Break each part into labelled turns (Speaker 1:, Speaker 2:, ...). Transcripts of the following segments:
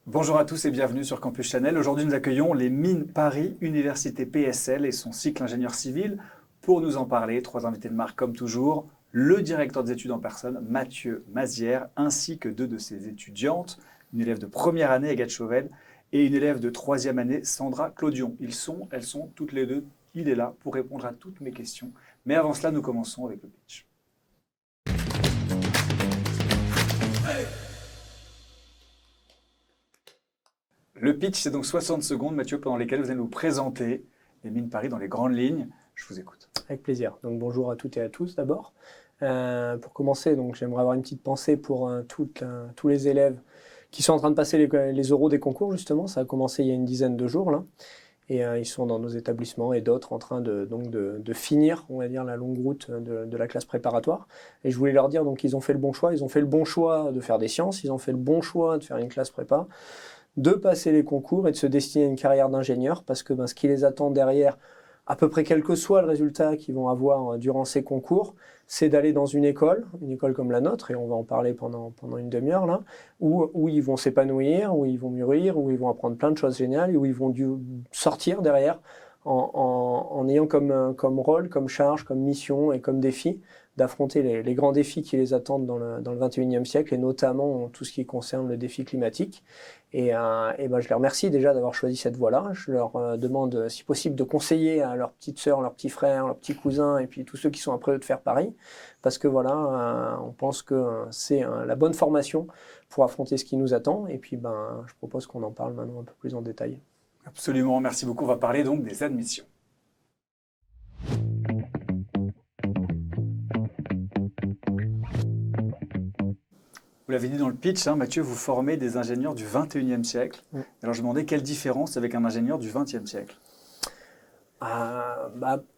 Speaker 1: Bonjour à tous et bienvenue sur Campus Channel. Aujourd'hui, nous accueillons les Mines Paris Université PSL et son cycle ingénieur civil. Pour nous en parler, trois invités de marque comme toujours, le directeur des études en personne, Mathieu Mazière, ainsi que deux de ses étudiantes, une élève de première année, Agathe Chauvel, et une élève de troisième année, Sandra Clodion. Elles sont toutes les deux, il est là pour répondre à toutes mes questions. Mais avant cela, nous commençons avec le pitch. Le pitch, c'est donc 60 secondes, Mathieu, pendant lesquelles vous allez nous présenter les Mines Paris dans les grandes lignes. Je vous écoute.
Speaker 2: Avec plaisir. Donc bonjour à toutes et à tous d'abord. Pour commencer, donc j'aimerais avoir une petite pensée pour tous les élèves qui sont en train de passer les oraux des concours justement. Ça a commencé il y a une dizaine de jours là. Et ils sont dans nos établissements et d'autres en train de finir, on va dire, la longue route de la classe préparatoire. Et je voulais leur dire donc qu'ils ont fait le bon choix. Ils ont fait le bon choix de faire des sciences, ils ont fait le bon choix de faire une classe prépa, de passer les concours et de se destiner à une carrière d'ingénieur parce que ce qui les attend derrière, à peu près quel que soit le résultat qu'ils vont avoir durant ces concours, c'est d'aller dans une école comme la nôtre, et on va en parler pendant une demi-heure là, où ils vont s'épanouir, où ils vont mûrir, où ils vont apprendre plein de choses géniales, et où ils vont sortir derrière en ayant comme rôle, comme charge, comme mission et comme défi d'affronter les grands défis qui les attendent dans le 21e siècle, et notamment tout ce qui concerne le défi climatique. Et je les remercie déjà d'avoir choisi cette voie-là. Je leur demande, si possible, de conseiller à leurs petites sœurs, leurs petits frères, leurs petits cousins, et puis tous ceux qui sont après eux de faire pareil, parce que on pense que c'est la bonne formation pour affronter ce qui nous attend. Et puis, je propose qu'on en parle maintenant un peu plus en détail.
Speaker 1: Absolument, merci beaucoup. On va parler donc des admissions. Vous l'avez dit dans le pitch, Mathieu, vous formez des ingénieurs du 21e siècle. Oui. Alors je me demandais quelle différence avec un ingénieur du 20e siècle.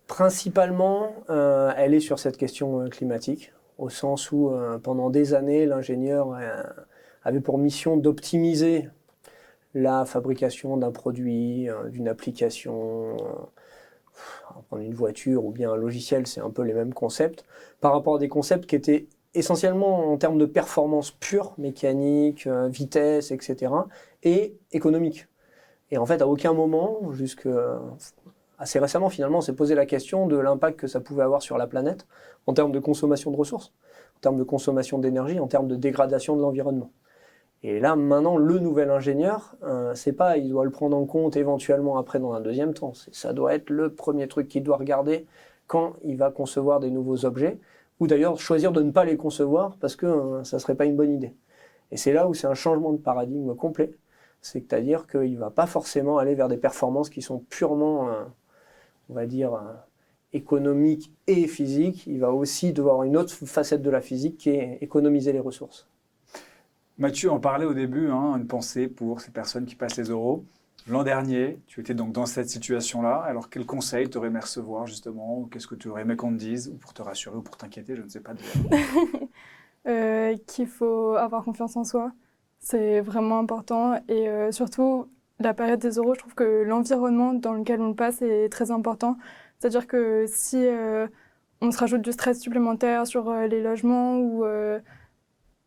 Speaker 2: Principalement, elle est sur cette question climatique, au sens où pendant des années, l'ingénieur avait pour mission d'optimiser la fabrication d'un produit, d'une application, prendre une voiture ou bien un logiciel, c'est un peu les mêmes concepts, par rapport à des concepts qui étaient essentiellement en termes de performance pure, mécanique, vitesse, etc., et économique. Et en fait, à aucun moment, assez récemment finalement, on s'est posé la question de l'impact que ça pouvait avoir sur la planète en termes de consommation de ressources, en termes de consommation d'énergie, en termes de dégradation de l'environnement. Et là, maintenant, le nouvel ingénieur, c'est pas, il doit le prendre en compte éventuellement après dans un deuxième temps. Ça doit être le premier truc qu'il doit regarder quand il va concevoir des nouveaux objets, ou d'ailleurs choisir de ne pas les concevoir parce que ça serait pas une bonne idée. Et c'est là où c'est un changement de paradigme complet. C'est-à-dire qu'il ne va pas forcément aller vers des performances qui sont purement, on va dire, économiques et physiques. Il va aussi devoir avoir une autre facette de la physique qui est économiser les ressources.
Speaker 1: Mathieu en parlait au début, une pensée pour ces personnes qui passent les oraux. L'an dernier, tu étais donc dans cette situation-là. Alors, quel conseil tu aurais aimé recevoir, justement? Qu'est-ce que tu aurais aimé qu'on te dise? Ou pour te rassurer, ou pour t'inquiéter, je ne sais pas.
Speaker 3: Qu'il faut avoir confiance en soi. C'est vraiment important. Et surtout, la période des oraux, je trouve que l'environnement dans lequel on le passe est très important. C'est-à-dire que si on se rajoute du stress supplémentaire sur les logements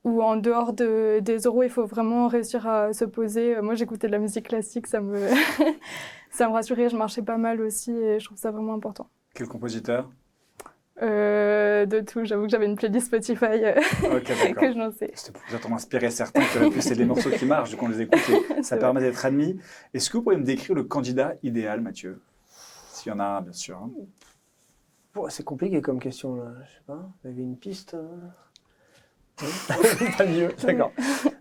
Speaker 3: ou en dehors des oraux, il faut vraiment réussir à se poser. Moi, j'écoutais de la musique classique, ça me rassurait. Je marchais pas mal aussi et je trouve ça vraiment important.
Speaker 1: Quel compositeur?
Speaker 3: De tout. J'avoue que j'avais une playlist Spotify que je lançais.
Speaker 1: C'était pour peut-être m'inspirer certains qui auraient pu, c'est des morceaux qui marchent, qu'on les écoute et ça permet d'être admis. Est-ce que vous pourriez me décrire le candidat idéal, Mathieu? S'il y en a un, bien sûr.
Speaker 2: C'est compliqué comme question, là. Je sais pas. Vous avez une piste? Pas mieux, d'accord.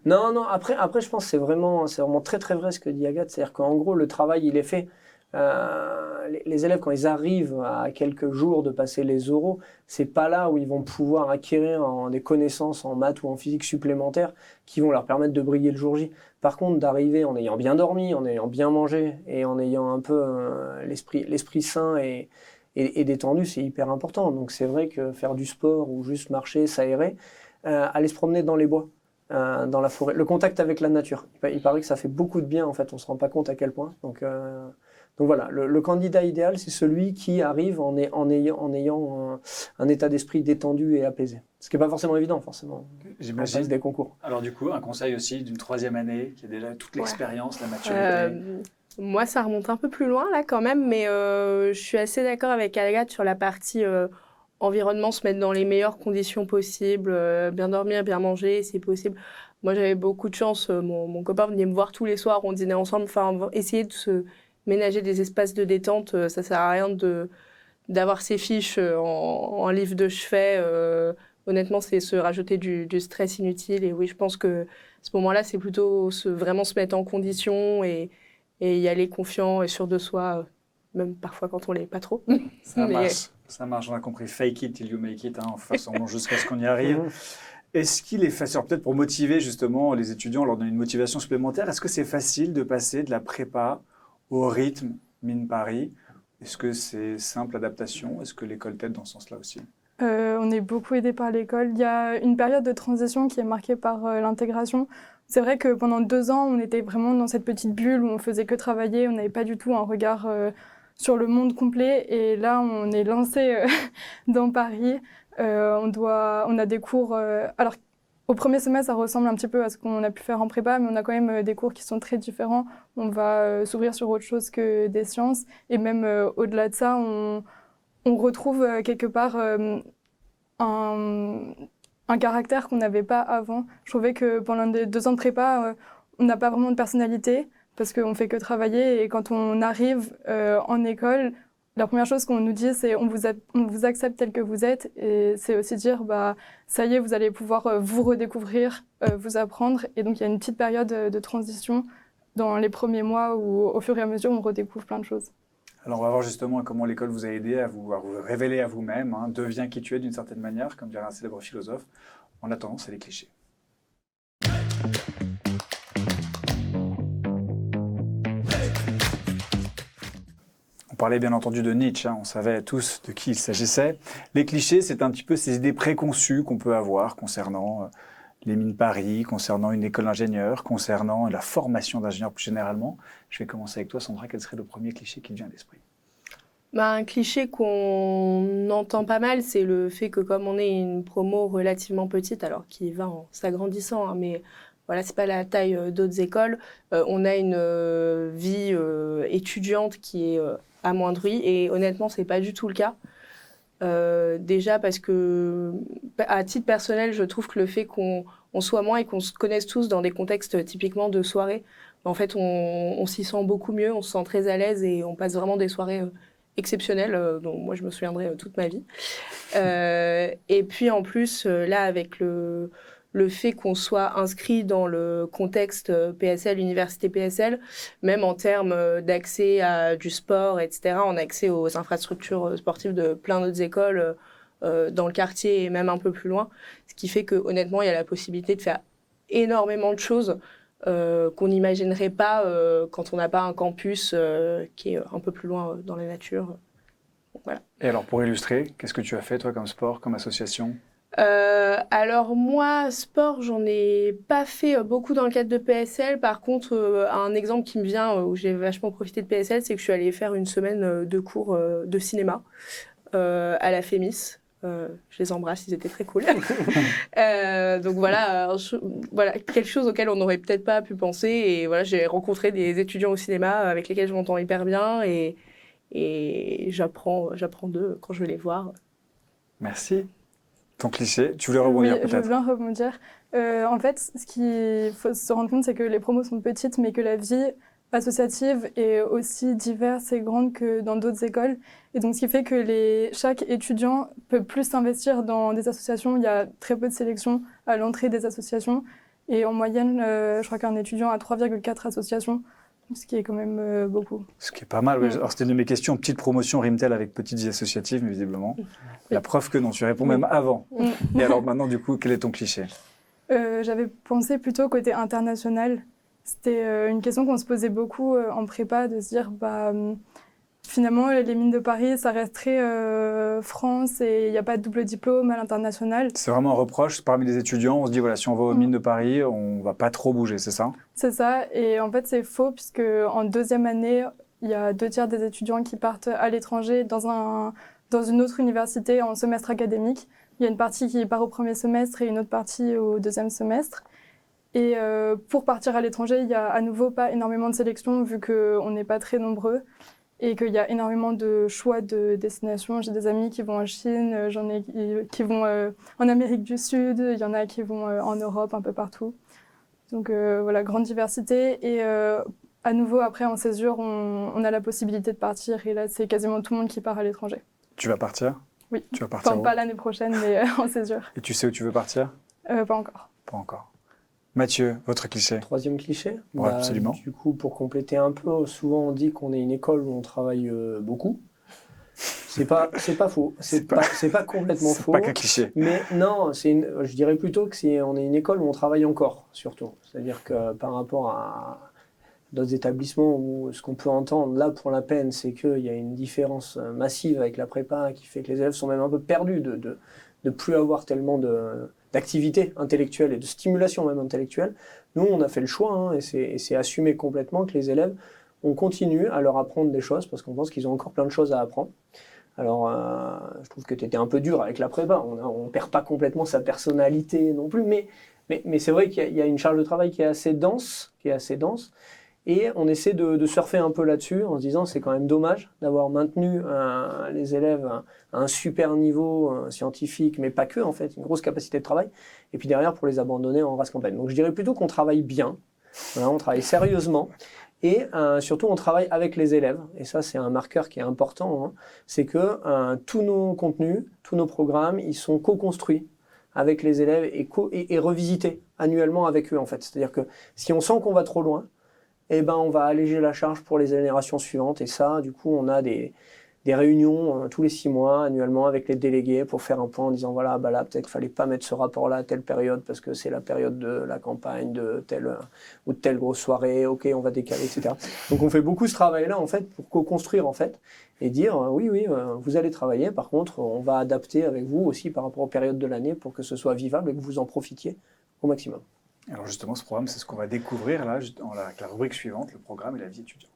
Speaker 2: Non, après, je pense que c'est vraiment très très vrai ce que dit Agathe, c'est-à-dire qu'en gros, le travail, il est fait. Les élèves, quand ils arrivent à quelques jours de passer les oraux, c'est pas là où ils vont pouvoir acquérir des connaissances en maths ou en physique supplémentaires qui vont leur permettre de briller le jour J. Par contre, d'arriver en ayant bien dormi, en ayant bien mangé et en ayant un peu l'esprit sain et détendu, c'est hyper important. Donc c'est vrai que faire du sport ou juste marcher, s'aérer, aller se promener dans les bois, dans la forêt, le contact avec la nature. Il paraît que ça fait beaucoup de bien, en fait, on se rend pas compte à quel point. Donc Donc voilà, le candidat idéal, c'est celui qui arrive en ayant un état d'esprit détendu et apaisé. Ce qui n'est pas forcément évident, forcément.
Speaker 1: J'imagine.
Speaker 2: Des concours.
Speaker 1: Alors du coup, un conseil aussi d'une 3e année qui a déjà toute l'expérience, la maturité.
Speaker 4: Moi, ça remonte un peu plus loin là quand même, mais je suis assez d'accord avec Agathe sur la partie environnement, se mettre dans les meilleures conditions possibles, bien dormir, bien manger, si possible. Moi, j'avais beaucoup de chance. Mon copain venait me voir tous les soirs, on dînait ensemble. Enfin, essayer de se ménager des espaces de détente, ça sert à rien d'avoir ses fiches en livre de chevet. Honnêtement, c'est se rajouter du stress inutile. Et oui, je pense que à ce moment-là, c'est plutôt vraiment se mettre en condition et y aller confiant et sûr de soi, même parfois quand on l'est pas trop.
Speaker 1: Ça marche, on a compris. Fake it till you make it, hein, façon jusqu'à ce qu'on y arrive. Est-ce qu'il est facile, peut-être pour motiver justement les étudiants, leur donner une motivation supplémentaire, est-ce que c'est facile de passer de la prépa au rythme mine Paris? Est-ce que c'est simple adaptation? Est-ce que l'école t'aide dans ce sens-là aussi?
Speaker 3: On est beaucoup aidé par l'école. Il y a une période de transition qui est marquée par l'intégration. C'est vrai que pendant 2 ans, on était vraiment dans cette petite bulle où on faisait que travailler, on n'avait pas du tout un regard sur le monde complet. Et là, on est lancé dans Paris. On a des cours. Alors, au premier semestre, ça ressemble un petit peu à ce qu'on a pu faire en prépa, mais on a quand même des cours qui sont très différents. On va s'ouvrir sur autre chose que des sciences. Et même au-delà de ça, on retrouve quelque part un caractère qu'on n'avait pas avant. Je trouvais que pendant les 2 ans de prépa, on n'a pas vraiment de personnalité parce qu'on fait que travailler. Et quand on arrive en école, la première chose qu'on nous dit, c'est on vous accepte tel que vous êtes. Et c'est aussi dire, ça y est, vous allez pouvoir vous redécouvrir, vous apprendre. Et donc, il y a une petite période de transition dans les premiers mois où, au fur et à mesure, on redécouvre plein de choses.
Speaker 1: Alors, on va voir justement comment l'école vous a aidé à vous révéler à vous-même, hein, deviens qui tu es d'une certaine manière, comme dirait un célèbre philosophe. En attendant, c'est les clichés. On parlait bien entendu de Nietzsche, hein, on savait tous de qui il s'agissait. Les clichés, c'est un petit peu ces idées préconçues qu'on peut avoir concernant les mines Paris, concernant une école d'ingénieur, concernant la formation d'ingénieur plus généralement. Je vais commencer avec toi, Sandra. Quel serait le premier cliché qui te vient à l'esprit?
Speaker 4: Un cliché qu'on entend pas mal, c'est le fait que comme on est une promo relativement petite, alors qui va en s'agrandissant, hein, mais voilà, c'est pas la taille d'autres écoles, on a une vie étudiante qui est amoindrie, et honnêtement, c'est pas du tout le cas. Déjà parce que, à titre personnel, je trouve que le fait qu'on soit moins et qu'on se connaisse tous dans des contextes typiquement de soirée, en fait, on s'y sent beaucoup mieux, on se sent très à l'aise et on passe vraiment des soirées exceptionnelles, dont moi je me souviendrai toute ma vie. Et puis en plus, là, avec le fait qu'on soit inscrit dans le contexte PSL, université PSL, même en termes d'accès à du sport, etc., on a accès aux infrastructures sportives de plein d'autres écoles dans le quartier et même un peu plus loin, ce qui fait que honnêtement, il y a la possibilité de faire énormément de choses qu'on n'imaginerait pas quand on n'a pas un campus qui est un peu plus loin dans la nature. Voilà.
Speaker 1: Et alors, pour illustrer, qu'est-ce que tu as fait, toi, comme sport, comme association?
Speaker 4: Alors moi, sport, j'en ai pas fait beaucoup dans le cadre de PSL. Par contre, un exemple qui me vient où j'ai vachement profité de PSL, c'est que je suis allée faire une semaine de cours de cinéma à la Fémis. Je les embrasse, ils étaient très cool. Donc voilà, voilà, quelque chose auquel on n'aurait peut-être pas pu penser. Et voilà, j'ai rencontré des étudiants au cinéma avec lesquels je m'entends hyper bien et j'apprends d'eux quand je vais les voir.
Speaker 1: Merci. Ton cliché, tu voulais rebondir
Speaker 3: Oui,
Speaker 1: peut-être?
Speaker 3: je veux bien rebondir. En fait, ce qu'il faut se rendre compte, c'est que les promos sont petites, mais que la vie associative est aussi diverse et grande que dans d'autres écoles. Et donc, ce qui fait que chaque étudiant peut plus s'investir dans des associations. Il y a très peu de sélection à l'entrée des associations. Et en moyenne, je crois qu'un étudiant a 3,4 associations, ce qui est quand même beaucoup.
Speaker 1: Ce qui est pas mal. Oui. Alors, c'était une de mes questions. Petite promotion rime-t-elle avec petite vie associative, mais visiblement. La preuve que non, tu réponds même avant. Et alors maintenant, du coup, quel est ton cliché?
Speaker 3: J'avais pensé plutôt côté international. C'était une question qu'on se posait beaucoup en prépa, de se dire, finalement, les mines de Paris, ça reste très France et il n'y a pas de double diplôme à l'international.
Speaker 1: C'est vraiment un reproche parmi les étudiants. On se dit, voilà, si on va aux mines de Paris, on ne va pas trop bouger, c'est ça?
Speaker 3: C'est ça. Et en fait, c'est faux, puisque en 2e année, il y a 2 tiers des étudiants qui partent à l'étranger dans une autre université en semestre académique. Il y a une partie qui part au premier semestre et une autre partie au deuxième semestre. Et pour partir à l'étranger, il n'y a à nouveau pas énormément de sélection vu qu'on n'est pas très nombreux et qu'il y a énormément de choix de destinations. J'ai des amis qui vont en Chine, j'en ai qui vont en Amérique du Sud, il y en a qui vont en Europe, un peu partout. Donc voilà, grande diversité. Et à nouveau, après, en césure, on a la possibilité de partir. Et là, c'est quasiment tout le monde qui part à l'étranger.
Speaker 1: Tu vas partir?
Speaker 3: Oui.
Speaker 1: Tu vas partir
Speaker 3: Enfin,
Speaker 1: où?
Speaker 3: pas l'année prochaine, mais en césure.
Speaker 1: Et tu sais où tu veux partir?
Speaker 3: Pas encore.
Speaker 1: Pas encore. Mathieu, votre cliché?
Speaker 2: Troisième cliché.
Speaker 1: Ouais, absolument.
Speaker 2: Du coup, pour compléter un peu, souvent on dit qu'on est une école où on travaille beaucoup. C'est pas faux. C'est pas complètement faux.
Speaker 1: C'est pas qu'un cliché.
Speaker 2: Mais non, je dirais plutôt que on est une école où on travaille encore, surtout. C'est-à-dire que par rapport à d'autres établissements où ce qu'on peut entendre là pour la peine, c'est qu'il y a une différence massive avec la prépa qui fait que les élèves sont même un peu perdus de plus avoir tellement d'activité intellectuelle et de stimulation même intellectuelle. Nous, on a fait le choix, hein, et c'est assumé complètement que les élèves, on continue à leur apprendre des choses parce qu'on pense qu'ils ont encore plein de choses à apprendre. Alors, je trouve que tu étais un peu dur avec la prépa. On ne perd pas complètement sa personnalité non plus, mais c'est vrai qu'il y a une charge de travail qui est assez dense, et on essaie de surfer un peu là-dessus en se disant c'est quand même dommage d'avoir maintenu les élèves à un super niveau scientifique, mais pas que en fait, une grosse capacité de travail, et puis derrière pour les abandonner en race campagne. Donc je dirais plutôt qu'on travaille bien, voilà, on travaille sérieusement, et surtout on travaille avec les élèves, et ça c'est un marqueur qui est important, hein, c'est que tous nos contenus, tous nos programmes, ils sont co-construits avec les élèves et revisités annuellement avec eux en fait. C'est-à-dire que si on sent qu'on va trop loin, eh ben, on va alléger la charge pour les générations suivantes. Et ça, du coup, on a des réunions tous les 6 mois, annuellement, avec les délégués pour faire un point en disant, voilà, bah là, peut-être qu'il ne fallait pas mettre ce rapport-là à telle période parce que c'est la période de la campagne de telle ou de telle grosse soirée. OK, on va décaler, etc. Donc, on fait beaucoup ce travail-là, en fait, pour co-construire, en fait, et dire, oui, vous allez travailler. Par contre, on va adapter avec vous aussi par rapport aux périodes de l'année pour que ce soit vivable et que vous en profitiez au maximum.
Speaker 1: Alors justement, ce programme, c'est ce qu'on va découvrir là, avec la rubrique suivante, le programme et la vie étudiante.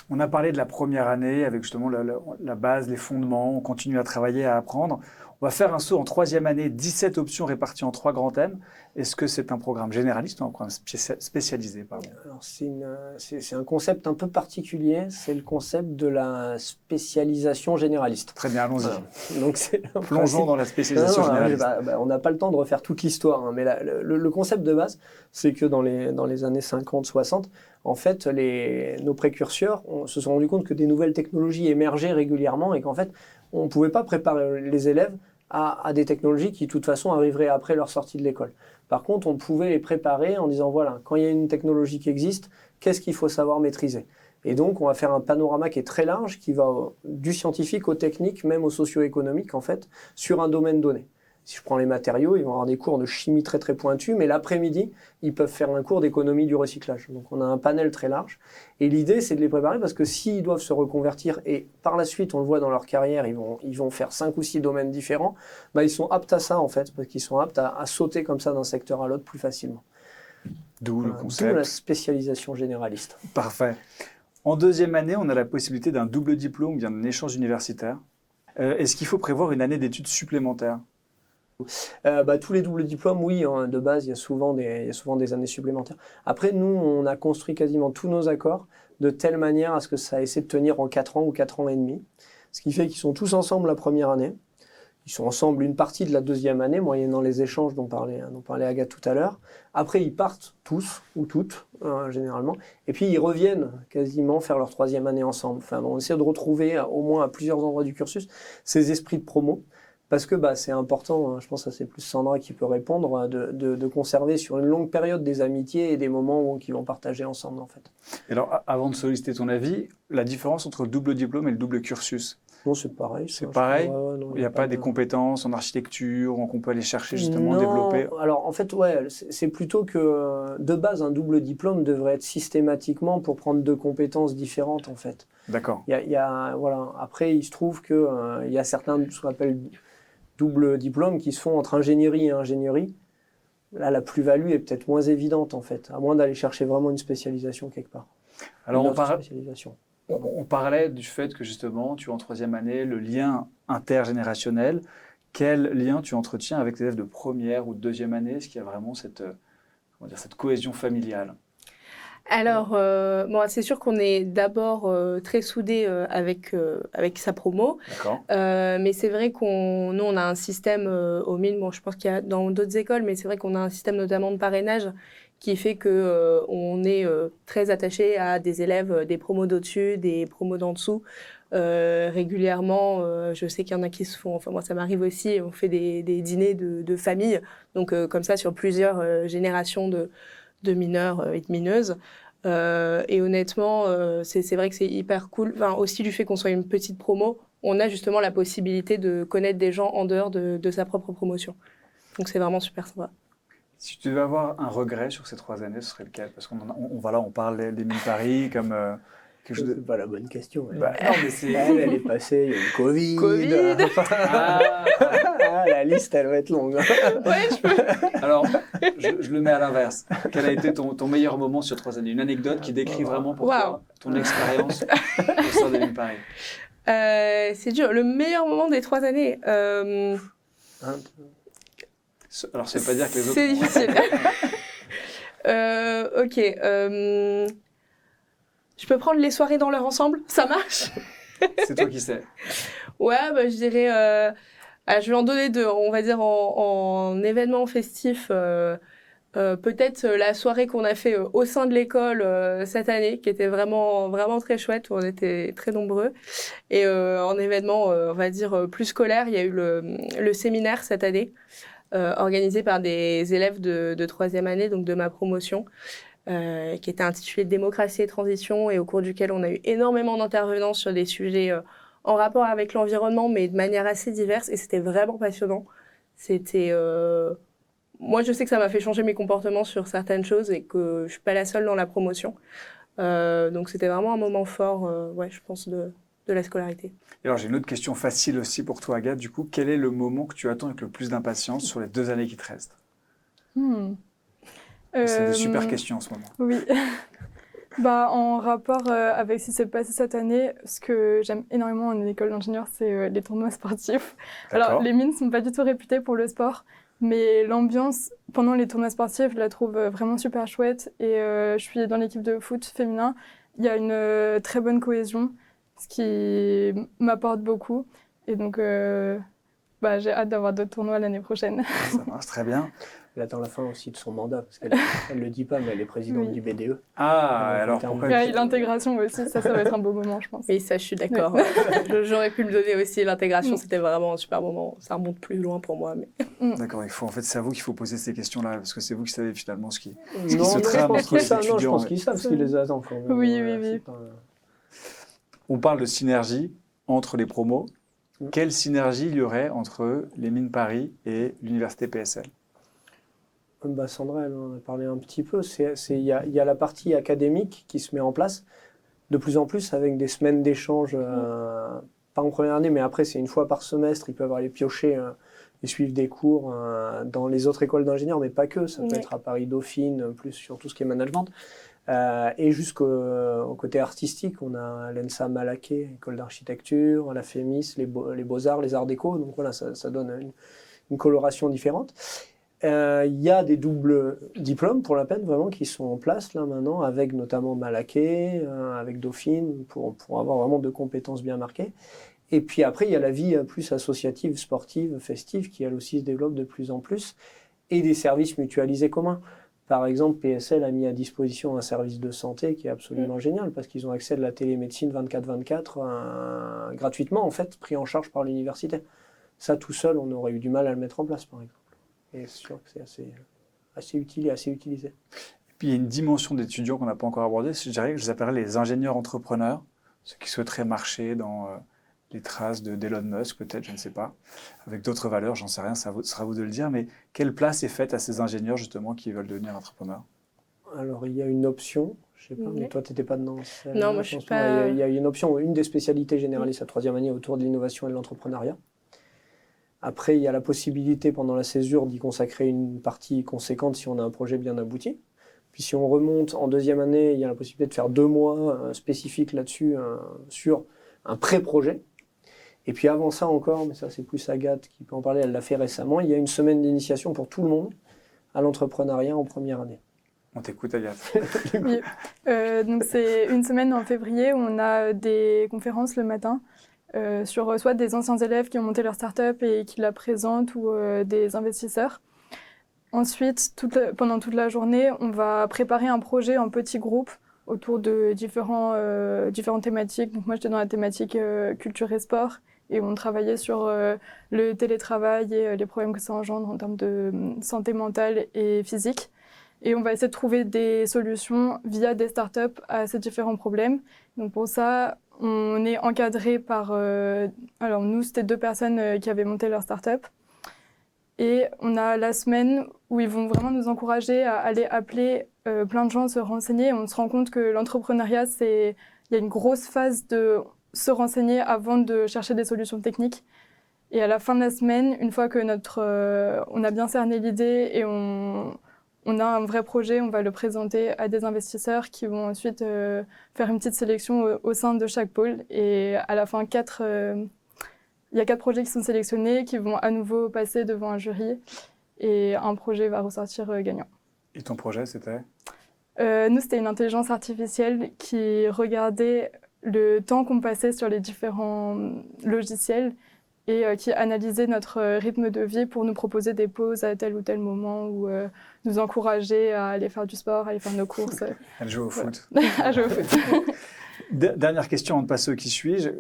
Speaker 1: On a parlé de la première année avec justement la base, les fondements, on continue à travailler, à apprendre. On va faire un saut en 3e année, 17 options réparties en 3 grands thèmes. Est-ce que c'est un programme généraliste ou un programme spécialisé?
Speaker 2: Alors c'est un concept un peu particulier, c'est le concept de la spécialisation généraliste.
Speaker 1: Très bien, allons-y.
Speaker 2: Voilà. Donc
Speaker 1: plongeons dans la spécialisation généraliste.
Speaker 2: On n'a pas le temps de refaire toute l'histoire, hein, mais le concept de base, c'est que dans les années 50-60, en fait, nos précurseurs se sont rendus compte que des nouvelles technologies émergeaient régulièrement et qu'en fait, on ne pouvait pas préparer les élèves à des technologies qui, de toute façon, arriveraient après leur sortie de l'école. Par contre, on pouvait les préparer en disant, voilà, quand il y a une technologie qui existe, qu'est-ce qu'il faut savoir maîtriser? Et donc, on va faire un panorama qui est très large, qui va du scientifique au technique, même au socio-économique, en fait, sur un domaine donné. Si je prends les matériaux, ils vont avoir des cours de chimie très très pointus, mais l'après-midi, ils peuvent faire un cours d'économie du recyclage. Donc on a un panel très large. Et l'idée, c'est de les préparer parce que s'ils doivent se reconvertir, et par la suite, on le voit dans leur carrière, ils vont faire 5 ou 6 domaines différents, bah, ils sont aptes à ça en fait, parce qu'ils sont aptes à sauter comme ça d'un secteur à l'autre plus facilement.
Speaker 1: D'où le concept.
Speaker 2: D'où la spécialisation généraliste.
Speaker 1: Parfait. En 2e année, on a la possibilité d'un double diplôme ou bien d'un échange universitaire. Est-ce qu'il faut prévoir une année d'études supplémentaires?
Speaker 2: Tous les doubles diplômes, oui, hein, de base, il y a souvent des années supplémentaires. Après, nous, on a construit quasiment tous nos accords de telle manière à ce que ça essaie de tenir en 4 ans ou 4 ans et demi. Ce qui fait qu'ils sont tous ensemble la première année. Ils sont ensemble une partie de la 2e année, moyennant les échanges dont parlait Agathe tout à l'heure. Après, ils partent tous, ou toutes, généralement. Et puis, ils reviennent quasiment faire leur 3e année ensemble. Enfin, on essaie de retrouver, au moins à plusieurs endroits du cursus, ces esprits de promo. Parce que c'est important, hein, je pense que c'est plus Sandra qui peut répondre, de conserver sur une longue période des amitiés et des moments qu'ils vont partager ensemble en fait.
Speaker 1: Et alors, avant de solliciter ton avis, la différence entre le double diplôme et le double cursus?
Speaker 2: Non, c'est pareil.
Speaker 1: C'est pareil. Il n'y a pas des compétences en architecture qu'on peut aller chercher justement, développer?
Speaker 2: Alors en fait, c'est plutôt que de base, un double diplôme devrait être systématiquement pour prendre 2 compétences différentes en fait.
Speaker 1: D'accord.
Speaker 2: Voilà. Après, il se trouve qu'il y a certains, ce qu'on appelle double diplôme qui se font entre ingénierie et ingénierie. là, la plus-value est peut-être moins évidente, en fait, à moins d'aller chercher vraiment une spécialisation quelque part.
Speaker 1: Alors,
Speaker 2: Une autre spécialisation.
Speaker 1: on parlait du fait que justement, tu es en troisième année, le lien intergénérationnel. Quel lien tu entretiens avec tes élèves de première ou de deuxième année? Est-ce qu'il y a vraiment cette, comment dire, cette cohésion familiale?
Speaker 4: Alors, bon, c'est sûr qu'on est d'abord très soudés avec sa promo.
Speaker 1: D'accord.
Speaker 4: Mais c'est vrai nous, on a un système au mine. Bon, je pense qu'il y a dans d'autres écoles, mais c'est vrai qu'on a un système notamment de parrainage qui fait que on est très attaché à des élèves des promos d'au-dessus, des promos d'en dessous. Régulièrement, je sais qu'il y en a qui se font, enfin moi ça m'arrive aussi, on fait des dîners de famille, donc comme ça sur plusieurs générations de mineurs et de mineuses. Et honnêtement, c'est vrai que c'est hyper cool. Enfin, aussi du fait qu'on soit une petite promo, on a justement la possibilité de connaître des gens en dehors de sa propre promotion. Donc c'est vraiment super sympa.
Speaker 1: Si tu devais avoir un regret sur ces 3 années, ce serait lequel? Parce on parle des mines Paris comme quelque chose de...
Speaker 2: C'est pas la bonne question.
Speaker 1: Bah, non, mais c'est...
Speaker 2: Elle est passée, il y a eu le Covid.
Speaker 4: Covid.
Speaker 2: Ah, la liste, elle va être longue.
Speaker 4: Ouais, je peux.
Speaker 1: Alors, je le mets à l'inverse. Quel a été ton meilleur moment sur 3 années? Une anecdote qui décrit vraiment pour toi ton expérience au sein des mines Paris.
Speaker 4: C'est dur. Le meilleur moment des 3 années.
Speaker 1: Alors, ça ne veut pas dire que les autres...
Speaker 4: C'est difficile. Ok. Je peux prendre les soirées dans leur ensemble? Ça marche?
Speaker 1: C'est toi qui sais.
Speaker 4: Ouais, bah, je dirais... je vais en donner deux. On va dire en événement festif... peut-être la soirée qu'on a fait au sein de l'école cette année, qui était vraiment, vraiment très chouette, où on était très nombreux. Et en événement, on va dire, plus scolaire, il y a eu le séminaire cette année, organisé par des élèves de troisième année, donc de ma promotion, qui était intitulé Démocratie et transition, et au cours duquel on a eu énormément d'intervenants sur des sujets en rapport avec l'environnement, mais de manière assez diverse, et c'était vraiment passionnant. C'était... Moi, je sais que ça m'a fait changer mes comportements sur certaines choses et que je suis pas la seule dans la promotion. Donc, c'était vraiment un moment fort, ouais, je pense, de la scolarité.
Speaker 1: Et alors, j'ai une autre question facile aussi pour toi, Agathe. Du coup, quel est le moment que tu attends avec le plus d'impatience sur les 2 années qui te restent? C'est des super questions en ce moment.
Speaker 3: Oui. Bah, en rapport avec ce qui s'est passé cette année, ce que j'aime énormément en école d'ingénieur, c'est les tournois sportifs. Alors, les mines ne sont pas du tout réputées pour le sport, mais l'ambiance pendant les tournois sportifs, je la trouve vraiment super chouette. Et je suis dans l'équipe de foot féminin. Il y a une très bonne cohésion, ce qui m'apporte beaucoup. Et donc, j'ai hâte d'avoir d'autres tournois l'année prochaine.
Speaker 1: Ça marche très bien.
Speaker 2: Elle attend la fin aussi de son mandat, parce qu'elle ne le dit pas, mais elle est présidente du BDE.
Speaker 1: Ah, alors pourquoi...
Speaker 3: L'intégration aussi, ça va être un beau moment, je pense.
Speaker 4: Oui, ça, je suis d'accord. J'aurais pu le donner aussi. L'intégration, c'était vraiment un super moment. Ça remonte plus loin pour moi. Mais...
Speaker 1: D'accord, en fait, c'est à vous qu'il faut poser ces questions-là, parce que c'est vous qui savez finalement ce qui
Speaker 2: se trame entre les étudiants. Non, je pense qu'ils savent ce qui les attend.
Speaker 3: Oui.
Speaker 1: On parle de synergie entre les promos. Quelle synergie il y aurait entre les mines Paris et l'université PSL?
Speaker 2: Sandra, elle en a parlé un petit peu. Il y a la partie académique qui se met en place de plus en plus avec des semaines d'échange, pas en première année, mais après, c'est une fois par semestre. Ils peuvent aller piocher et suivre des cours dans les autres écoles d'ingénieurs, mais pas que. Ça peut être à Paris Dauphine, plus sur tout ce qui est management. Et jusqu'au côté artistique, on a l'ENSA Malaquais, école d'architecture, la FEMIS, les Beaux-Arts, les Arts déco. Donc voilà, ça donne une coloration différente. Il y a des doubles diplômes pour la peine vraiment qui sont en place là maintenant avec notamment Malaquais, avec Dauphine pour avoir vraiment 2 compétences bien marquées. Et puis après il y a la vie plus associative, sportive, festive qui elle aussi se développe de plus en plus et des services mutualisés communs. Par exemple, PSL a mis à disposition un service de santé qui est absolument génial parce qu'ils ont accès à de la télémédecine 24/24 gratuitement en fait, pris en charge par l'université. Ça tout seul, on aurait eu du mal à le mettre en place par exemple. Et c'est sûr que c'est assez utile et assez utilisé.
Speaker 1: Et puis il y a une dimension d'étudiants qu'on n'a pas encore abordée, je dirais que je les appellerais les ingénieurs entrepreneurs, ceux qui souhaiteraient marcher dans les traces d'Elon Musk, peut-être, je ne sais pas, avec d'autres valeurs, j'en sais rien, ça sera à vous de le dire, mais quelle place est faite à ces ingénieurs justement qui veulent devenir entrepreneurs?
Speaker 2: Alors il y a une option, je ne sais pas, mais toi tu n'étais pas dedans.
Speaker 4: Non, moi je ne suis pas...
Speaker 2: Il y a une option, une des spécialités généralistes à 3e année autour de l'innovation et de l'entrepreneuriat. Après, il y a la possibilité pendant la césure d'y consacrer une partie conséquente si on a un projet bien abouti. Puis si on remonte en deuxième année, il y a la possibilité de faire 2 mois spécifiques là-dessus sur un pré-projet. Et puis avant ça encore, mais ça c'est plus Agathe qui peut en parler, elle l'a fait récemment, il y a une semaine d'initiation pour tout le monde à l'entrepreneuriat en première année.
Speaker 1: On t'écoute, Agathe.
Speaker 3: Oui. Donc c'est une semaine en février où on a des conférences le matin sur soit des anciens élèves qui ont monté leur start-up et qui la présentent ou des investisseurs. Ensuite, pendant toute la journée, on va préparer un projet en petits groupes autour de différentes thématiques. Donc moi, j'étais dans la thématique culture et sport et on travaillait sur le télétravail et les problèmes que ça engendre en termes de santé mentale et physique. Et on va essayer de trouver des solutions via des startups à ces différents problèmes. Donc pour ça, on est encadré par... alors nous, c'était 2 personnes qui avaient monté leur startup. Et on a la semaine où ils vont vraiment nous encourager à aller appeler plein de gens, se renseigner. On se rend compte que l'entrepreneuriat, il y a une grosse phase de se renseigner avant de chercher des solutions techniques. Et à la fin de la semaine, une fois que on a bien cerné l'idée et on a un vrai projet, on va le présenter à des investisseurs qui vont ensuite faire une petite sélection au sein de chaque pôle. Et à la fin, il y a 4 projets qui sont sélectionnés, qui vont à nouveau passer devant un jury. Et un projet va ressortir gagnant.
Speaker 1: Et ton projet, c'était ?
Speaker 3: Nous, c'était une intelligence artificielle qui regardait le temps qu'on passait sur les différents logiciels et qui analysait notre rythme de vie pour nous proposer des pauses à tel ou tel moment ou nous encourager à aller faire du sport, à aller faire nos courses.
Speaker 1: À jouer au foot.
Speaker 3: À jouer au foot.
Speaker 1: Dernière question avant de passer au qui suis-je.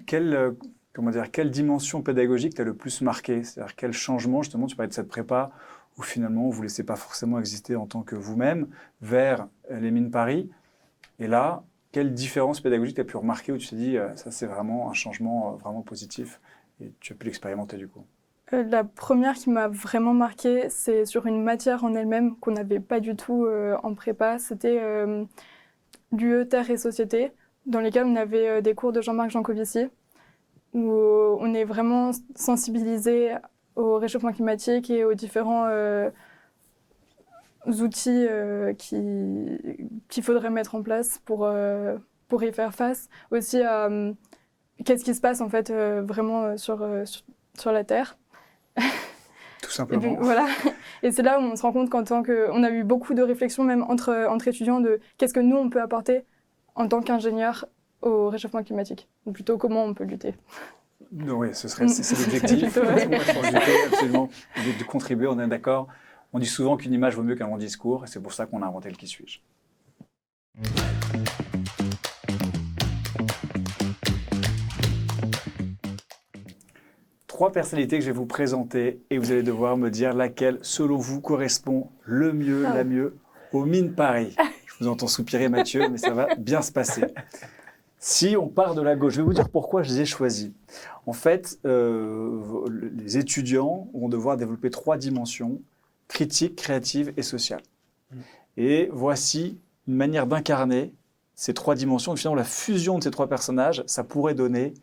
Speaker 1: Quelle dimension pédagogique t'a le plus marqué ? C'est-à-dire quel changement, justement, tu parlais de cette prépa où finalement vous ne laissez pas forcément exister en tant que vous-même vers les Mines Paris. Et là, quelle différence pédagogique tu as pu remarquer où tu t'es dit ça c'est vraiment un changement vraiment positif et tu as pu l'expérimenter du coup ?
Speaker 3: La première qui m'a vraiment marquée, c'est sur une matière en elle-même qu'on n'avait pas du tout en prépa. C'était l'UE Terre et Société, dans lesquels on avait des cours de Jean-Marc Jancovici, où on est vraiment sensibilisé au réchauffement climatique et aux différents outils qu'il faudrait mettre en place pour y faire face. Aussi, qu'est-ce qui se passe en fait vraiment sur la Terre.
Speaker 1: Tout simplement.
Speaker 3: Et donc, voilà. Et c'est là où on se rend compte on a eu beaucoup de réflexions même entre étudiants de qu'est-ce que nous on peut apporter en tant qu'ingénieurs au réchauffement climatique, ou plutôt comment on peut lutter.
Speaker 1: Oui, c'est l'objectif. Absolument. De contribuer, on est d'accord. On dit souvent qu'une image vaut mieux qu'un long discours, et c'est pour ça qu'on a inventé le qui suis-je. Trois personnalités que je vais vous présenter, et vous allez devoir me dire laquelle, selon vous, correspond le mieux, la mieux aux Mines Paris. Je vous entends soupirer, Mathieu, mais ça va bien se passer. Si on part de la gauche, je vais vous dire pourquoi je les ai choisis. En fait, les étudiants vont devoir développer 3 dimensions, critique, créative et sociale. Et voici une manière d'incarner ces 3 dimensions. Finalement, la fusion de ces 3 personnages, ça pourrait donner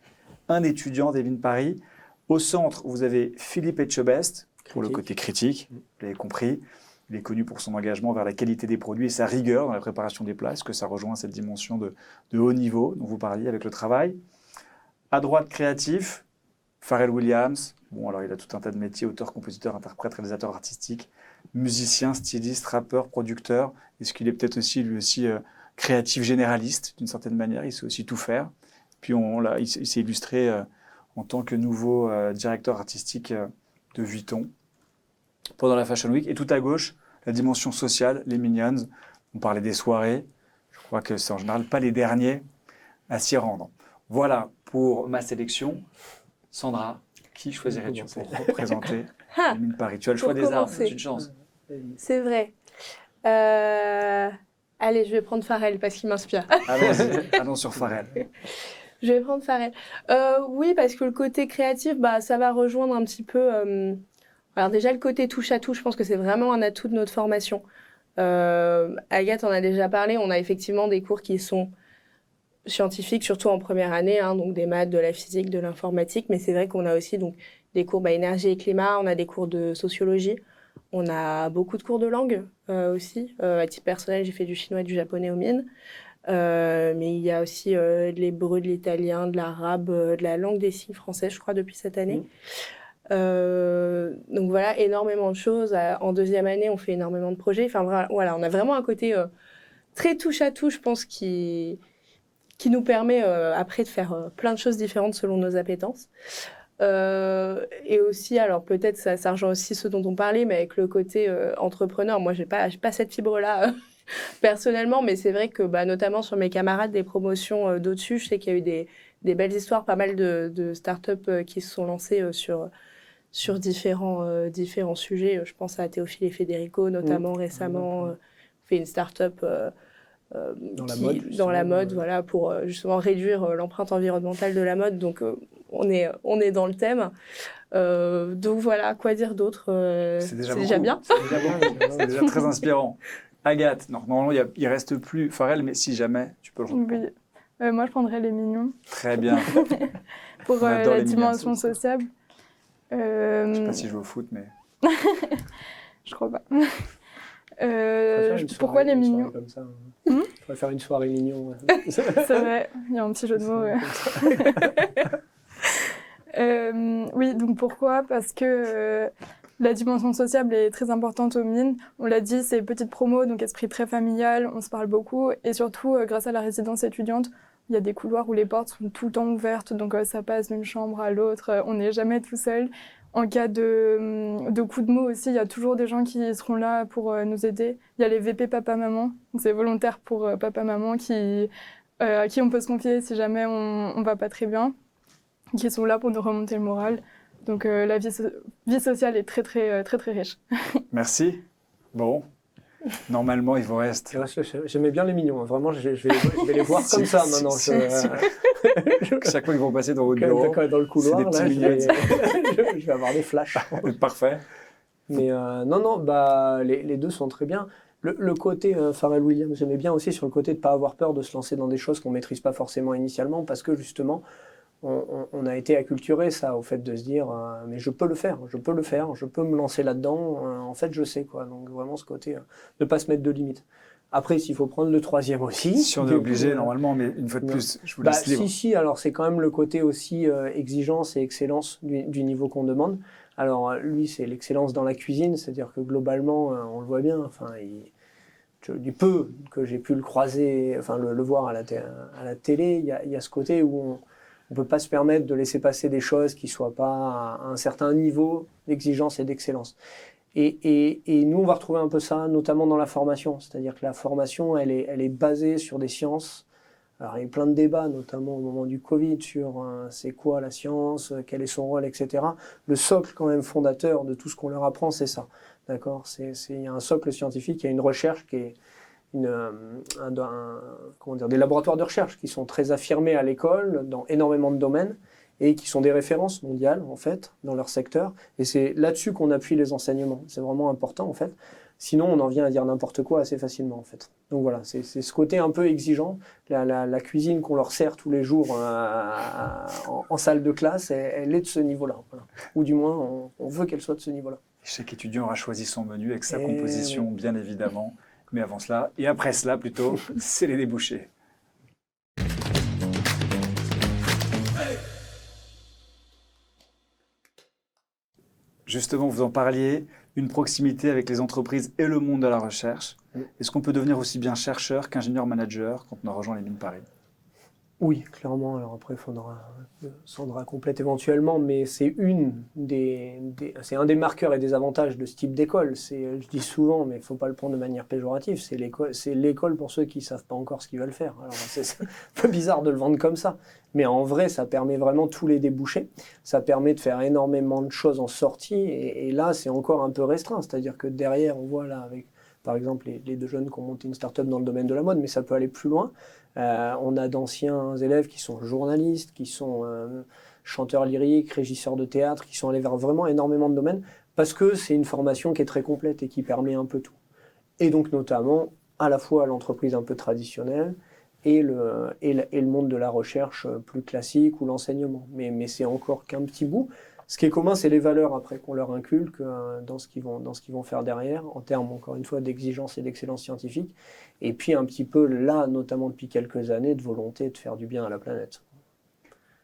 Speaker 1: un étudiant des Mines Paris. Au centre, vous avez Philippe Etchebest, pour le côté critique, vous l'avez compris. Il est connu pour son engagement vers la qualité des produits et sa rigueur dans la préparation des plats, que ça rejoint cette dimension de haut niveau dont vous parliez avec le travail. À droite, créatif, Pharrell Williams. Bon, alors il a tout un tas de métiers, auteur, compositeur, interprète, réalisateur artistique, musicien, styliste, rappeur, producteur. Est-ce qu'il est peut-être aussi, lui aussi, créatif généraliste, d'une certaine manière? Il sait aussi tout faire. Puis il s'est illustré en tant que nouveau directeur artistique de Vuitton pendant la Fashion Week. Et tout à gauche, la dimension sociale, les Minions. On parlait des soirées. Je crois que c'est en général pas les derniers à s'y rendre. Voilà pour ma sélection. Sandra, qui choisirais-tu pour représenter les Mines Paris? Tu as le choix des armes, c'est une chance.
Speaker 4: C'est vrai. Allez, je vais prendre Pharrell parce qu'il m'inspire.
Speaker 1: Allons sur Pharrell.
Speaker 4: Je vais prendre Pharrell. Oui, parce que le côté créatif, ça va rejoindre un petit peu... Alors déjà, le côté touche à tout, je pense que c'est vraiment un atout de notre formation. Agathe en a déjà parlé, on a effectivement des cours qui sont scientifiques, surtout en première année, donc des maths, de la physique, de l'informatique, mais c'est vrai qu'on a aussi donc des cours énergie et climat, on a des cours de sociologie, on a beaucoup de cours de langue aussi. À titre personnel, j'ai fait du chinois et du japonais aux mines. Mais il y a aussi de l'hébreu, de l'italien, de l'arabe, de la langue des signes française, je crois, depuis cette année. Donc voilà, énormément de choses. En deuxième année, on fait énormément de projets. Enfin voilà, on a vraiment un côté très touche à tout, je pense, qui nous permet après de faire plein de choses différentes selon nos appétences. Et aussi, alors peut-être ça rejoint aussi ce dont on parlait, mais avec le côté entrepreneur, moi j'ai pas cette fibre-là personnellement, mais c'est vrai que notamment sur mes camarades des promotions d'au-dessus, je sais qu'il y a eu des belles histoires, pas mal de startups qui se sont lancées sur différents sujets. Je pense à Théophile et Federico notamment récemment, fait une startup dans la mode, voilà, pour justement réduire l'empreinte environnementale de la mode. Donc on est dans le thème. Donc voilà, quoi dire d'autre
Speaker 1: C'est déjà
Speaker 4: bien.
Speaker 1: C'est déjà très inspirant. Agathe, non, normalement il reste plus Pharrell, mais si jamais tu peux le reprendre.
Speaker 3: Oui. Moi je prendrais les mignons.
Speaker 1: Très bien.
Speaker 3: Pour la dimension sociable.
Speaker 1: Je sais pas si je joue au foot, mais.
Speaker 3: Je crois pas. Pourquoi les mignons
Speaker 2: comme ça. On pourrait faire une soirée mignon.
Speaker 3: C'est vrai, il y a un petit jeu de mots. Oui, donc pourquoi ? Parce que la dimension sociable est très importante aux mines. On l'a dit, c'est petite promo, donc esprit très familial, on se parle beaucoup. Et surtout, grâce à la résidence étudiante, il y a des couloirs où les portes sont tout le temps ouvertes, donc ça passe d'une chambre à l'autre, on n'est jamais tout seul. En cas de coup de mou aussi, il y a toujours des gens qui seront là pour nous aider. Il y a les VP papa-maman, c'est volontaire pour papa-maman à qui on peut se confier si jamais on va pas très bien, qui sont là pour nous remonter le moral. Donc la vie sociale est très très très très riche. Merci.
Speaker 1: Bon, normalement il vous reste.
Speaker 2: J'aimais bien les mignons, vraiment je vais les voir comme ça maintenant.
Speaker 1: Chaque fois qu'ils vont passer dans votre bureau,
Speaker 2: dans le couloir, là, je vais avoir des flashs.
Speaker 1: Parfait.
Speaker 2: Mais non, les deux sont très bien. Le côté Pharrell Williams, j'aimais bien aussi sur le côté de ne pas avoir peur de se lancer dans des choses qu'on ne maîtrise pas forcément initialement, parce que justement, on a été acculturé ça, au fait de se dire mais je peux le faire, je peux me lancer là-dedans, en fait je sais quoi. Donc vraiment ce côté de ne pas se mettre de limites. Après, s'il faut prendre le troisième aussi.
Speaker 1: Si on est obligé, normalement, mais une fois de plus, je vous laisse libre.
Speaker 2: Si, alors c'est quand même le côté aussi exigence et excellence du niveau qu'on demande. Alors lui, c'est l'excellence dans la cuisine, c'est-à-dire que globalement, on le voit bien, enfin, du peu que j'ai pu le croiser, enfin le voir à la télé, il y a ce côté où on ne peut pas se permettre de laisser passer des choses qui ne soient pas à un certain niveau d'exigence et d'excellence. Et nous, on va retrouver un peu ça, notamment dans la formation. C'est-à-dire que la formation, elle est basée sur des sciences. Alors, il y a eu plein de débats, notamment au moment du Covid, sur c'est quoi la science, quel est son rôle, etc. Le socle, quand même, fondateur de tout ce qu'on leur apprend, c'est ça. D'accord ? Il y a un socle scientifique, il y a une recherche qui est des laboratoires de recherche qui sont très affirmés à l'école, dans énormément de domaines, et qui sont des références mondiales, en fait, dans leur secteur. Et c'est là-dessus qu'on appuie les enseignements. C'est vraiment important, en fait. Sinon, on en vient à dire n'importe quoi assez facilement, en fait. Donc voilà, c'est ce côté un peu exigeant. La cuisine qu'on leur sert tous les jours en salle de classe, elle est de ce niveau-là. Voilà. Ou du moins, on veut qu'elle soit de ce niveau-là.
Speaker 1: Chaque étudiant aura choisi son menu avec sa composition, bien évidemment. Mais avant cela, et après cela plutôt, c'est les débouchés. Justement, vous en parliez, une proximité avec les entreprises et le monde de la recherche. Est-ce qu'on peut devenir aussi bien chercheur qu'ingénieur manager quand on a rejoint les mines Paris ?
Speaker 2: Oui, clairement. Alors après, il faudra Sandra complète éventuellement, mais c'est c'est un des marqueurs et des avantages de ce type d'école. Je dis souvent, mais il ne faut pas le prendre de manière péjorative, c'est l'école pour ceux qui ne savent pas encore ce qu'ils veulent faire. Alors c'est un peu bizarre de le vendre comme ça, mais en vrai, ça permet vraiment tous les débouchés. Ça permet de faire énormément de choses en sortie, et là, c'est encore un peu restreint. C'est-à-dire que derrière, on voit là, avec par exemple les deux jeunes qui ont monté une start-up dans le domaine de la mode, mais ça peut aller plus loin. On a d'anciens élèves qui sont journalistes, qui sont chanteurs lyriques, régisseurs de théâtre, qui sont allés vers vraiment énormément de domaines, parce que c'est une formation qui est très complète et qui permet un peu tout. Et donc notamment, à la fois l'entreprise un peu traditionnelle et le monde de la recherche plus classique ou l'enseignement. Mais c'est encore qu'un petit bout. Ce qui est commun, c'est les valeurs après qu'on leur inculque dans ce qu'ils vont faire derrière, en termes, encore une fois, d'exigence et d'excellence scientifique. Et puis un petit peu là, notamment depuis quelques années, de volonté de faire du bien à la planète.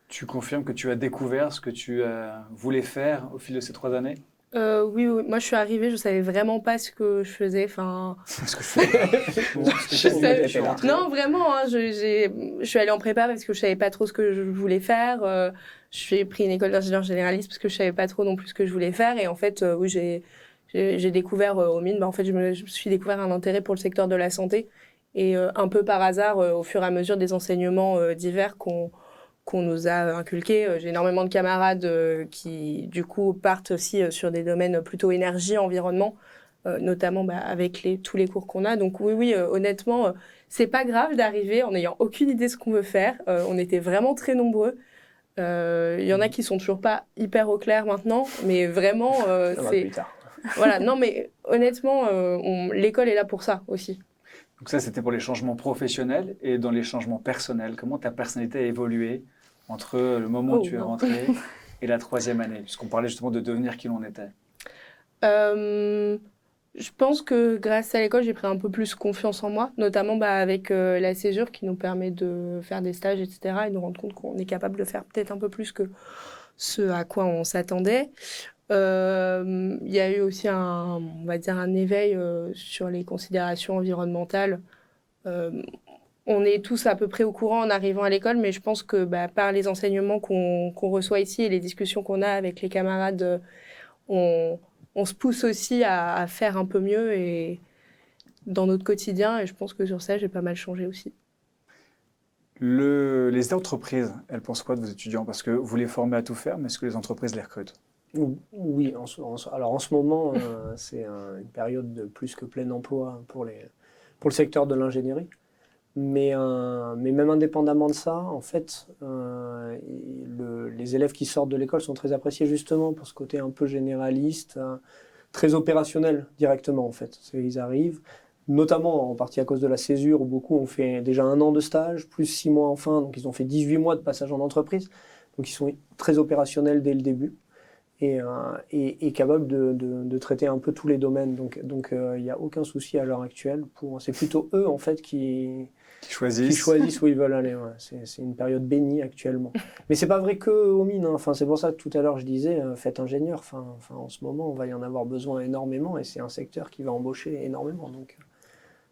Speaker 1: Tu confirmes que tu as découvert ce que tu voulais faire au fil de ces 3 années?
Speaker 4: Oui, moi je suis arrivée, je savais vraiment pas ce que je faisais. Enfin,
Speaker 1: Ce que je fais.
Speaker 4: non, vraiment, hein, je suis allée en prépa parce que je savais pas trop ce que je voulais faire. J'ai pris une école d'ingénieur généraliste parce que je savais pas trop non plus ce que je voulais faire. Et en fait, oui, j'ai découvert au mines, en fait, je me suis découvert un intérêt pour le secteur de la santé. Et un peu par hasard, au fur et à mesure des enseignements divers qu'on nous a inculqués. J'ai énormément de camarades qui, du coup, partent aussi sur des domaines plutôt énergie, environnement, notamment avec tous les cours qu'on a. Donc oui, honnêtement, c'est pas grave d'arriver en n'ayant aucune idée de ce qu'on veut faire. On était vraiment très nombreux. Il y en a qui sont toujours pas hyper au clair maintenant, mais vraiment,
Speaker 2: C'est plus tard.
Speaker 4: Voilà, non, mais honnêtement, l'école est là pour ça aussi.
Speaker 1: Donc ça, c'était pour les changements professionnels. Et dans les changements personnels, comment ta personnalité a évolué entre le moment où tu es rentrée et la 3e année, puisqu'on parlait justement de devenir qui l'on était?
Speaker 4: Je pense que grâce à l'école, j'ai pris un peu plus confiance en moi, notamment avec la césure qui nous permet de faire des stages, etc. et de nous rendre compte qu'on est capable de faire peut-être un peu plus que ce à quoi on s'attendait. Il y a eu aussi on va dire un éveil sur les considérations environnementales. On est tous à peu près au courant en arrivant à l'école, mais je pense que par les enseignements qu'on reçoit ici et les discussions qu'on a avec les camarades, on se pousse aussi à faire un peu mieux et dans notre quotidien. Et je pense que sur ça, j'ai pas mal changé aussi.
Speaker 1: Les entreprises, elles pensent quoi de vos étudiants? Parce que vous les formez à tout faire, mais est-ce que les entreprises les recrutent?
Speaker 2: Oui, alors en ce moment, c'est une période de plus que plein emploi pour le secteur de l'ingénierie. Mais même indépendamment de ça, en fait, les élèves qui sortent de l'école sont très appréciés justement pour ce côté un peu généraliste, très opérationnel directement en fait. Ils arrivent, notamment en partie à cause de la césure, où beaucoup ont fait déjà 1 an de stage, plus 6 mois en fin, donc ils ont fait 18 mois de passage en entreprise. Donc ils sont très opérationnels dès le début. Et capable de traiter un peu tous les domaines. Donc il n'y a aucun souci à l'heure actuelle. C'est plutôt eux en fait qui choisissent où ils veulent aller. Ouais. C'est une période bénie actuellement. Mais c'est pas vrai que aux mines. Hein. Enfin, c'est pour ça que tout à l'heure je disais faites ingénieur. Enfin, en ce moment on va y en avoir besoin énormément et c'est un secteur qui va embaucher énormément. Donc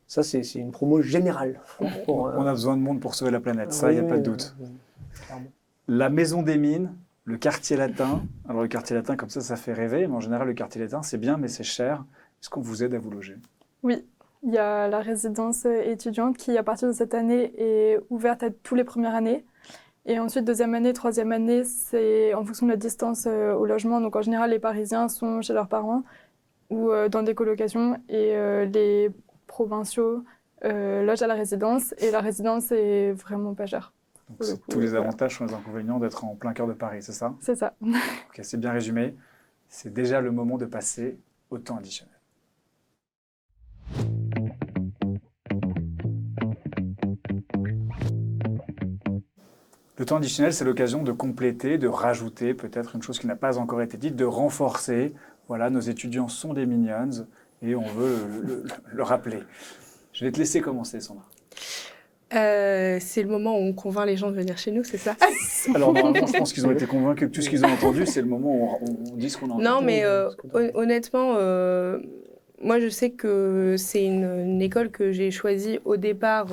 Speaker 2: ça c'est une promo générale.
Speaker 1: On a besoin de monde pour sauver la planète. Ça, il n'y a pas de doute.
Speaker 2: Clairement.
Speaker 1: La maison des mines. Le quartier latin, alors le quartier latin comme ça fait rêver, mais en général le quartier latin c'est bien mais c'est cher. Est-ce qu'on vous aide à vous loger?
Speaker 3: Oui, il y a la résidence étudiante qui à partir de cette année est ouverte à tous les premières années. Et ensuite 2e année, 3e année, c'est en fonction de la distance au logement. Donc en général les Parisiens sont chez leurs parents ou dans des colocations et les provinciaux logent à la résidence. Et la résidence est vraiment pas chère.
Speaker 1: Donc c'est tous les avantages sont les inconvénients d'être en plein cœur de Paris, c'est ça?
Speaker 3: C'est ça.
Speaker 1: Ok, c'est bien résumé. C'est déjà le moment de passer au temps additionnel. Le temps additionnel, c'est l'occasion de compléter, de rajouter peut-être une chose qui n'a pas encore été dite, de renforcer. Voilà, nos étudiants sont des minions et on veut le rappeler. Je vais te laisser commencer, Sandra.
Speaker 4: C'est le moment où on convainc les gens de venir chez nous, c'est ça?
Speaker 1: Alors normalement, je pense qu'ils ont été convaincus que tout ce qu'ils ont entendu, c'est le moment où on dit ce qu'on a entendu.
Speaker 4: Non, mais honnêtement, moi je sais que c'est une école que j'ai choisie au départ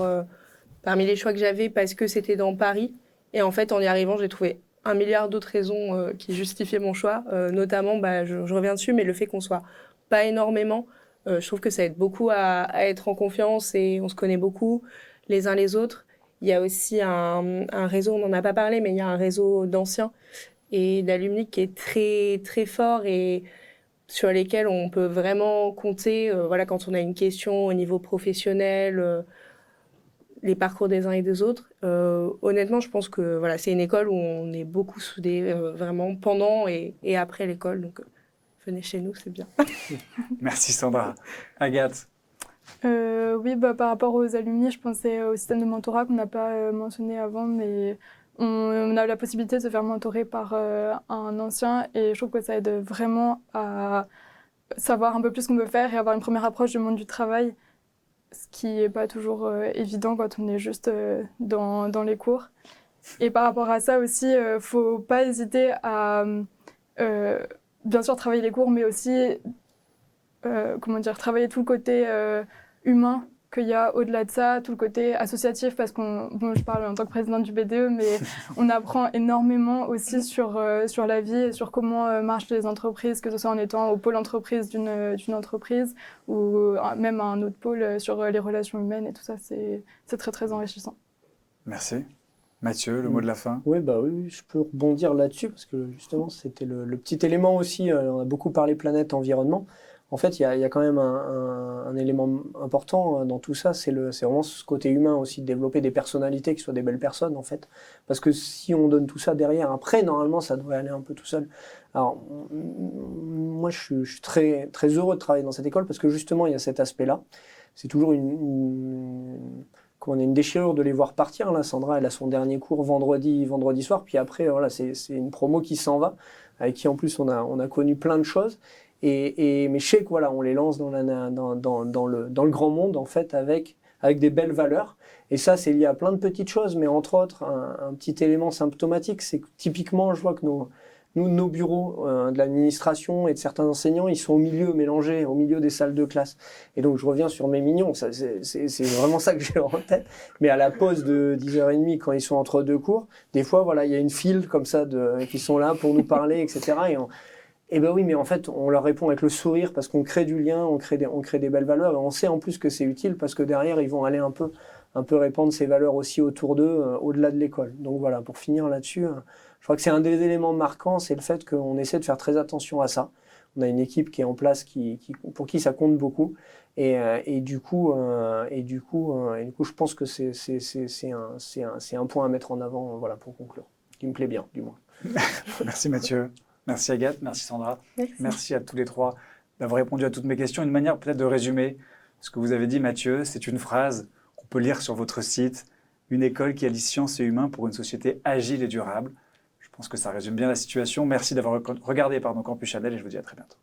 Speaker 4: parmi les choix que j'avais parce que c'était dans Paris. Et en fait, en y arrivant, j'ai trouvé 1 milliard d'autres raisons qui justifiaient mon choix. Notamment, je reviens dessus, mais le fait qu'on soit pas énormément, je trouve que ça aide beaucoup à être en confiance et on se connaît beaucoup les uns les autres. Il y a aussi un réseau, on n'en a pas parlé, mais il y a un réseau d'anciens et d'alumni qui est très, très fort et sur lesquels on peut vraiment compter quand on a une question au niveau professionnel, les parcours des uns et des autres. Honnêtement, je pense que c'est une école où on est beaucoup soudés vraiment pendant et après l'école. Donc, venez chez nous, c'est bien.
Speaker 1: Merci Sandra. Agathe?
Speaker 3: Oui, par rapport aux alumni, je pensais au système de mentorat qu'on n'a pas mentionné avant, mais on a la possibilité de se faire mentorer par un ancien et je trouve que ça aide vraiment à savoir un peu plus ce qu'on veut faire et avoir une première approche du monde du travail, ce qui n'est pas toujours évident quand on est juste dans les cours. Et par rapport à ça aussi, il ne faut pas hésiter à bien sûr travailler les cours, mais aussi travailler tout le côté humain qu'il y a au-delà de ça, tout le côté associatif, parce je parle en tant que présidente du BDE, mais on apprend énormément aussi sur la vie et sur comment marchent les entreprises, que ce soit en étant au pôle entreprise d'une entreprise ou même à un autre pôle sur les relations humaines et tout ça, c'est très très enrichissant.
Speaker 1: Merci. Mathieu, le mot de la fin?
Speaker 2: Oui, oui, je peux rebondir là-dessus, parce que justement, c'était le petit élément aussi, on a beaucoup parlé planète, environnement. En fait, il y a quand même un élément important dans tout ça, c'est vraiment ce côté humain aussi, de développer des personnalités qui soient des belles personnes, en fait. Parce que si on donne tout ça derrière, après, normalement, ça devrait aller un peu tout seul. Alors, moi, je suis très, très heureux de travailler dans cette école, parce que justement, il y a cet aspect-là. C'est toujours une déchirure de les voir partir. Là, Sandra, elle a son dernier cours vendredi soir, puis après, voilà, c'est une promo qui s'en va, avec qui, en plus, on a connu plein de choses. Mais je sais que voilà, on les lance dans le grand monde en fait avec des belles valeurs. Et ça, c'est lié à plein de petites choses, mais entre autres, un petit élément symptomatique, c'est que typiquement, je vois que nos bureaux de l'administration et de certains enseignants, ils sont au milieu, mélangés, au milieu des salles de classe. Et donc, je reviens sur mes mignons, c'est vraiment ça que j'ai en tête. Mais à la pause de 10h30, quand ils sont entre deux cours, des fois, voilà, il y a une file comme ça qui sont là pour nous parler, etc. Et ben oui, mais en fait, on leur répond avec le sourire parce qu'on crée du lien, on crée des belles valeurs et on sait en plus que c'est utile parce que derrière, ils vont aller un peu répandre ces valeurs aussi autour d'eux, au-delà de l'école. Donc voilà, pour finir là-dessus, je crois que c'est un des éléments marquants, c'est le fait qu'on essaie de faire très attention à ça. On a une équipe qui est en place pour qui ça compte beaucoup. Et du coup, je pense que c'est un point à mettre en avant, voilà, pour conclure, qui me plaît bien, du moins.
Speaker 1: Merci Mathieu. Merci Agathe, merci Sandra.
Speaker 4: Merci
Speaker 1: À tous les trois d'avoir répondu à toutes mes questions. Une manière peut-être de résumer ce que vous avez dit, Mathieu, c'est une phrase qu'on peut lire sur votre site. Une école qui allie sciences et humains pour une société agile et durable. Je pense que ça résume bien la situation. Merci d'avoir regardé Campus Channel et je vous dis à très bientôt.